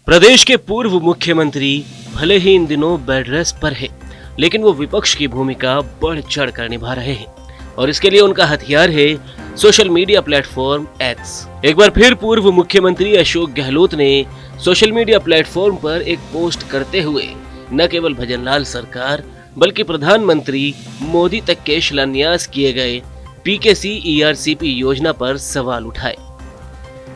प्रदेश के पूर्व मुख्यमंत्री भले ही इन दिनों बेड रेस्ट पर है, लेकिन वो विपक्ष की भूमिका बढ़ चढ़ कर निभा रहे हैं और इसके लिए उनका हथियार है सोशल मीडिया प्लेटफॉर्म एक्स। एक बार फिर पूर्व मुख्यमंत्री अशोक गहलोत ने सोशल मीडिया प्लेटफॉर्म पर एक पोस्ट करते हुए न केवल भजनलाल सरकार बल्कि प्रधानमंत्री मोदी तक के शिलान्यास किए गए पीकेसी ईआरसीपी योजना पर सवाल उठाए।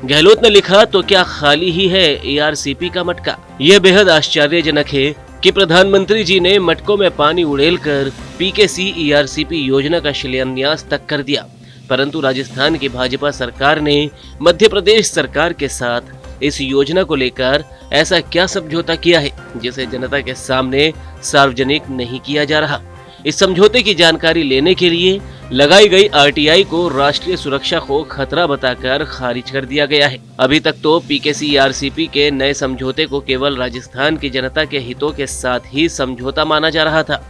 गहलोत ने लिखा, तो क्या खाली ही है ईआरसीपी का मटका? यह बेहद आश्चर्यजनक है कि प्रधानमंत्री जी ने मटकों में पानी उड़ेलकर पीकेसी ईआरसीपी योजना का शिलान्यास तक कर दिया, परंतु राजस्थान की भाजपा सरकार ने मध्य प्रदेश सरकार के साथ इस योजना को लेकर ऐसा क्या समझौता किया है जिसे जनता के सामने सार्वजनिक नहीं किया जा रहा। इस समझौते की जानकारी लेने के लिए लगाई गई आरटीआई को राष्ट्रीय सुरक्षा को खतरा बताकर खारिज कर दिया गया है। अभी तक तो पीकेसी ईआरसीपी के नए समझौते को केवल राजस्थान की जनता के हितों के साथ ही समझौता माना जा रहा था,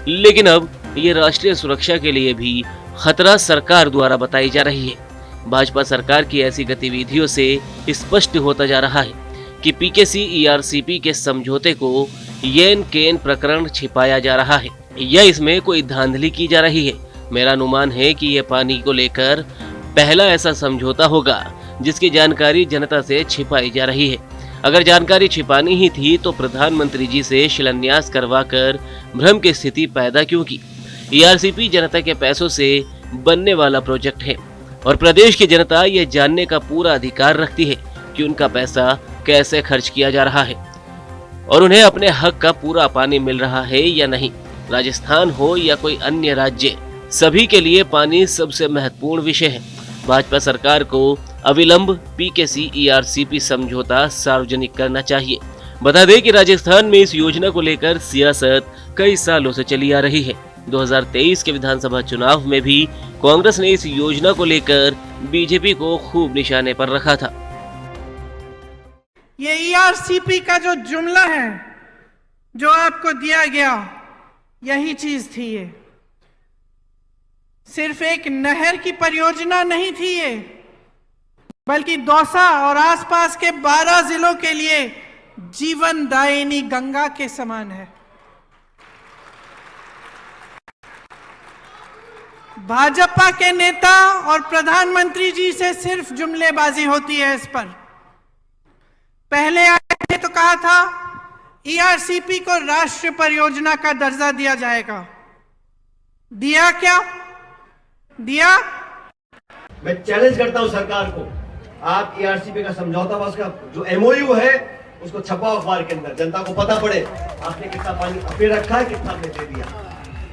लेकिन अब ये राष्ट्रीय सुरक्षा के लिए भी खतरा सरकार द्वारा बताई जा रही है। भाजपा सरकार की ऐसी गतिविधियों से स्पष्ट होता जा रहा है कि पीकेसी ईआरसीपी के समझौते को येन केन प्रकरण छिपाया जा रहा है या इसमें कोई धांधली की जा रही है। मेरा अनुमान है कि ये पानी को लेकर पहला ऐसा समझौता होगा जिसकी जानकारी जनता से छिपाई जा रही है। अगर जानकारी छिपानी ही थी तो प्रधानमंत्री जी से शिलान्यास करवाकर भ्रम की स्थिति पैदा क्यों की? ईआरसीपी जनता के पैसों से बनने वाला प्रोजेक्ट है और प्रदेश की जनता ये जानने का पूरा अधिकार रखती है कि उनका पैसा कैसे खर्च किया जा रहा है और उन्हें अपने हक का पूरा पानी मिल रहा है या नहीं। राजस्थान हो या कोई अन्य राज्य, सभी के लिए पानी सबसे महत्वपूर्ण विषय है। भाजपा सरकार को अविलंब पीकेसी ईआरसीपी समझौता सार्वजनिक करना चाहिए। बता दें कि राजस्थान में इस योजना को लेकर सियासत कई सालों से चली आ रही है। 2023 के विधानसभा चुनाव में भी कांग्रेस ने इस योजना को लेकर बीजेपी को खूब निशाने पर रखा था। ये ईआरसीपी का जो जुमला है जो आपको दिया गया, यही चीज थी। ये सिर्फ एक नहर की परियोजना नहीं थी ये, बल्कि दौसा और आसपास के 12 जिलों के लिए जीवनदायिनी गंगा के समान है। भाजपा के नेता और प्रधानमंत्री जी से सिर्फ जुमलेबाजी होती है इस पर। पहले आए थे तो कहा था ईआरसीपी को राष्ट्रीय परियोजना का दर्जा दिया जाएगा। दिया क्या? दिया? मैं चैलेंज करता हूं सरकार को, आप ईआरसीपी का समझौता उसका जो एमओयू है उसको छपाओ अखबार के अंदर, जनता को पता पड़े आपने कितना पानी अपने रखा है, कितना आपने दे दिया।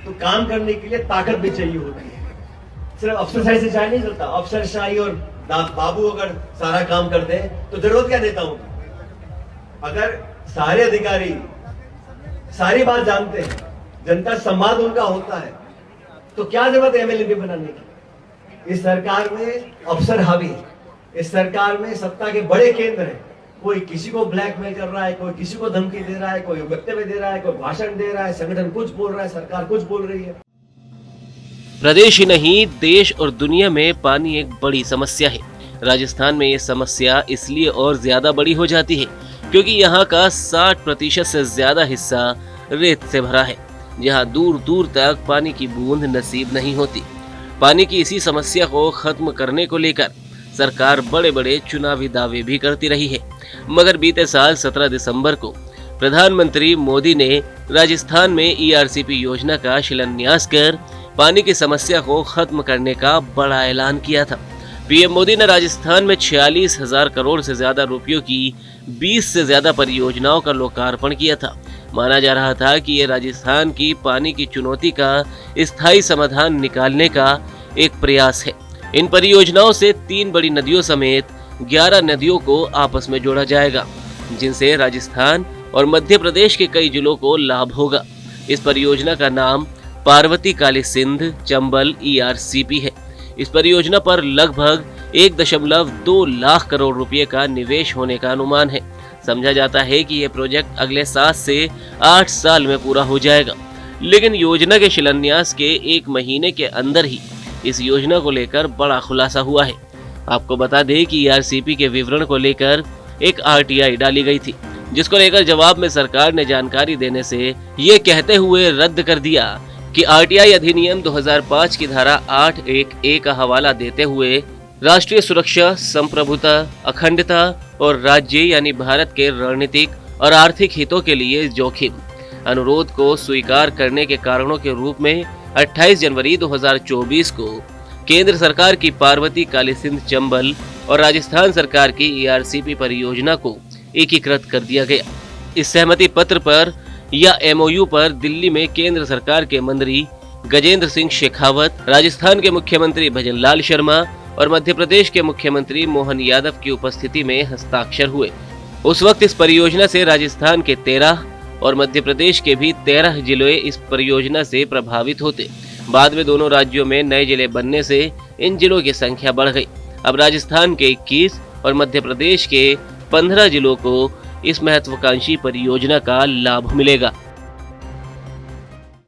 तो काम करने के लिए ताकत भी चाहिए होती है, सिर्फ अफसरशाही से चाहे नहीं चलता। अफसरशाही और बाबू अगर सारा काम करते हैं तो जरूरत क्या नेताओं की? अगर सारे अधिकारी सारी बात जानते हैं, जनता संवाद उनका होता है, तो क्या जरूरत है एमएलए बनाने की? इस सरकार में अफसर हावी, इस सरकार में सत्ता के बड़े केंद्र हैं। कोई किसी को ब्लैकमेल कर रहा है, कोई किसी को धमकी दे रहा है, कोई वक्तव्य दे रहा है, कोई भाषण दे रहा है, संगठन कुछ बोल रहा है, सरकार कुछ बोल रही है। प्रदेश ही नहीं, देश और दुनिया में पानी एक बड़ी समस्या है। राजस्थान में ये समस्या इसलिए और ज्यादा बड़ी हो जाती है क्योंकि यहाँ का 60% से ज्यादा हिस्सा रेत से भरा है, जहाँ दूर दूर तक पानी की बूंद नसीब नहीं होती। पानी की इसी समस्या को खत्म करने को लेकर सरकार बड़े बड़े चुनावी दावे भी करती रही है, मगर बीते साल 17 दिसंबर को प्रधानमंत्री मोदी ने राजस्थान में ईआरसीपी योजना का शिलान्यास कर पानी की समस्या को खत्म करने का बड़ा ऐलान किया था। पीएम मोदी ने राजस्थान में 46,000 करोड़ से ज्यादा रुपयों की 20 से ज्यादा परियोजनाओं का लोकार्पण किया था। माना जा रहा था कि ये राजस्थान की पानी की चुनौती का स्थायी समाधान निकालने का एक प्रयास है। इन परियोजनाओं से 3 बड़ी नदियों समेत 11 नदियों को आपस में जोड़ा जाएगा, जिनसे राजस्थान और मध्य प्रदेश के कई जिलों को लाभ होगा। इस परियोजना का नाम पार्वती काली सिंध चंबल ईआरसीपी है। इस परियोजना पर लगभग 1.2 लाख करोड़ रुपए का निवेश होने का अनुमान है। समझा जाता है कि यह प्रोजेक्ट अगले 7 से 8 साल में पूरा हो जाएगा, लेकिन योजना के शिलान्यास के 1 महीने के अंदर ही इस योजना को लेकर बड़ा खुलासा हुआ है। आपको बता दें कि ईआरसीपी के विवरण को लेकर एक RTI डाली गई थी, जिसको लेकर जवाब में सरकार ने जानकारी देने से ये कहते हुए रद्द कर दिया कि RTI अधिनियम 2005 की धारा 8(1)(a) का हवाला देते हुए राष्ट्रीय सुरक्षा, संप्रभुता, अखंडता और राज्य यानी भारत के रणनीतिक और आर्थिक हितों के लिए जोखिम अनुरोध को स्वीकार करने के कारणों के रूप में 28 जनवरी 2024 को केंद्र सरकार की पार्वती काली सिंध चंबल और राजस्थान सरकार की ERCP परियोजना को एकीकृत कर दिया गया। इस सहमति पत्र पर या MOU पर दिल्ली में केंद्र सरकार के मंत्री गजेंद्र सिंह शेखावत, राजस्थान के मुख्यमंत्री भजनलाल शर्मा और मध्य प्रदेश के मुख्यमंत्री मोहन यादव की उपस्थिति में हस्ताक्षर हुए। उस वक्त इस परियोजना से राजस्थान के 13 और मध्य प्रदेश के भी 13 जिले इस परियोजना से प्रभावित होते। बाद में दोनों राज्यों में नए जिले बनने से इन जिलों की संख्या बढ़ गई। अब राजस्थान के 21 और मध्य प्रदेश के 15 जिलों को इस महत्वाकांक्षी परियोजना का लाभ मिलेगा।